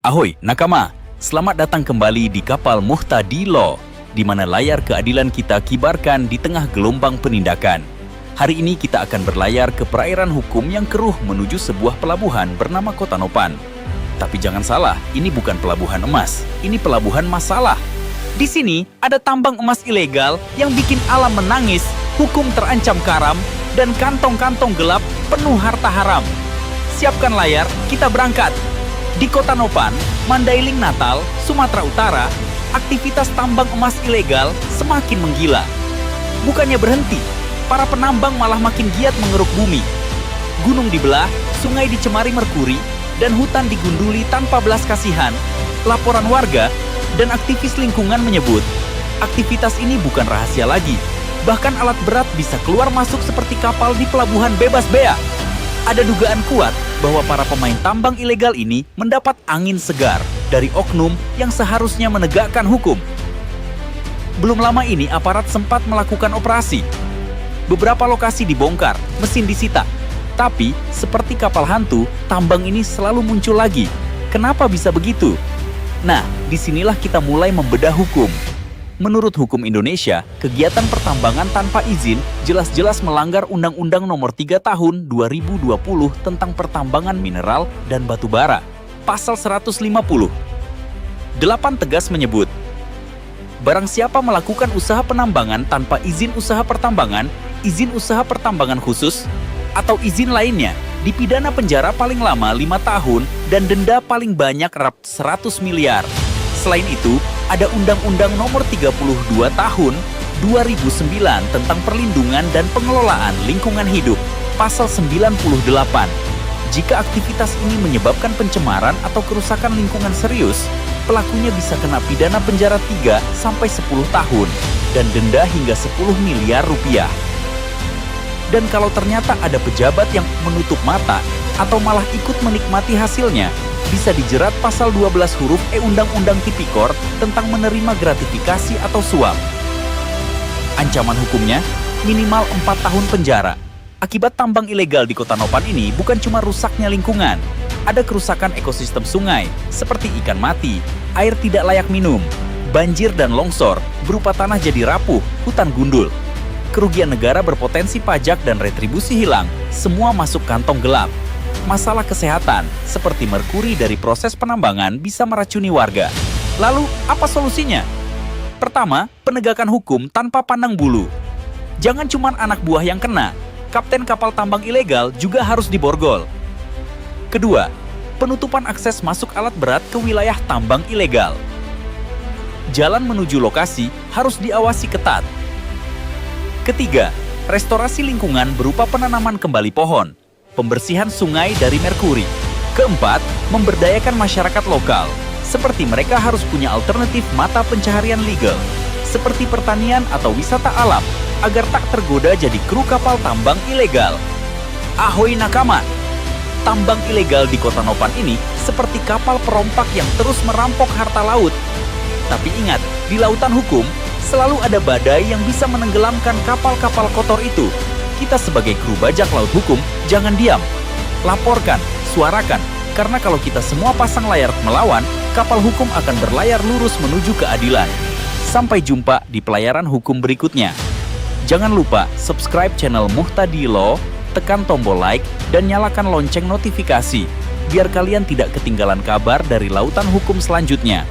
Ahoy, nakama! Selamat datang kembali di kapal Muhtadi Law, di mana layar keadilan kita kibarkan di tengah gelombang penindakan. Hari ini kita akan berlayar ke perairan hukum yang keruh menuju sebuah pelabuhan bernama Kota Nopan. Tapi jangan salah, ini bukan pelabuhan emas, ini pelabuhan masalah. Di sini ada tambang emas ilegal yang bikin alam menangis, hukum terancam karam, dan kantong-kantong gelap penuh harta haram. Siapkan layar, kita berangkat! Di Kota Nopan, Mandailing Natal, Sumatera Utara, aktivitas tambang emas ilegal semakin menggila. Bukannya berhenti, para penambang malah makin giat mengeruk bumi. Gunung dibelah, sungai dicemari merkuri, dan hutan digunduli tanpa belas kasihan. Laporan warga dan aktivis lingkungan menyebut, aktivitas ini bukan rahasia lagi. Bahkan alat berat bisa keluar masuk seperti kapal di pelabuhan bebas bea. Ada dugaan kuat bahwa para pemain tambang ilegal ini mendapat angin segar dari oknum yang seharusnya menegakkan hukum. Belum lama ini aparat sempat melakukan operasi. Beberapa lokasi dibongkar, mesin disita. Tapi, seperti kapal hantu, tambang ini selalu muncul lagi. Kenapa bisa begitu? Nah, disinilah kita mulai membedah hukum. Menurut hukum Indonesia, kegiatan pertambangan tanpa izin jelas-jelas melanggar Undang-Undang Nomor 3 Tahun 2020 tentang pertambangan mineral dan batu bara. Pasal 150. 8 tegas menyebut, barang siapa melakukan usaha penambangan tanpa izin usaha pertambangan khusus, atau izin lainnya, dipidana penjara paling lama 5 tahun dan denda paling banyak rp 100 miliar. Selain itu, ada Undang-Undang Nomor 32 Tahun 2009 tentang perlindungan dan pengelolaan lingkungan hidup, Pasal 98. Jika aktivitas ini menyebabkan pencemaran atau kerusakan lingkungan serius, pelakunya bisa kena pidana penjara 3-10 tahun dan denda hingga 10 miliar rupiah. Dan kalau ternyata ada pejabat yang menutup mata atau malah ikut menikmati hasilnya, bisa dijerat pasal 12 huruf E Undang-Undang Tipikor tentang menerima gratifikasi atau suap. Ancaman hukumnya minimal 4 tahun penjara. Akibat tambang ilegal di Kota Nopan ini bukan cuma rusaknya lingkungan, ada kerusakan ekosistem sungai seperti ikan mati, air tidak layak minum, banjir dan longsor berupa tanah jadi rapuh, hutan gundul. Kerugian negara berpotensi pajak dan retribusi hilang, semua masuk kantong gelap. Masalah kesehatan, seperti merkuri dari proses penambangan bisa meracuni warga. Lalu, apa solusinya? Pertama, penegakan hukum tanpa pandang bulu. Jangan cuma anak buah yang kena, kapten kapal tambang ilegal juga harus diborgol. Kedua, penutupan akses masuk alat berat ke wilayah tambang ilegal. Jalan menuju lokasi harus diawasi ketat. Ketiga, restorasi lingkungan berupa penanaman kembali pohon, pembersihan sungai dari merkuri. Keempat, memberdayakan masyarakat lokal, seperti mereka harus punya alternatif mata pencaharian legal, seperti pertanian atau wisata alam, agar tak tergoda jadi kru kapal tambang ilegal. Ahoy nakama! Tambang ilegal di Kota Nopan ini seperti kapal perompak yang terus merampok harta laut. Tapi ingat, di lautan hukum, selalu ada badai yang bisa menenggelamkan kapal-kapal kotor itu. Kita sebagai kru bajak laut hukum, jangan diam. Laporkan, suarakan, karena kalau kita semua pasang layar melawan, kapal hukum akan berlayar lurus menuju keadilan. Sampai jumpa di pelayaran hukum berikutnya. Jangan lupa subscribe channel Muhtadi Law, tekan tombol like, dan nyalakan lonceng notifikasi, biar kalian tidak ketinggalan kabar dari lautan hukum selanjutnya.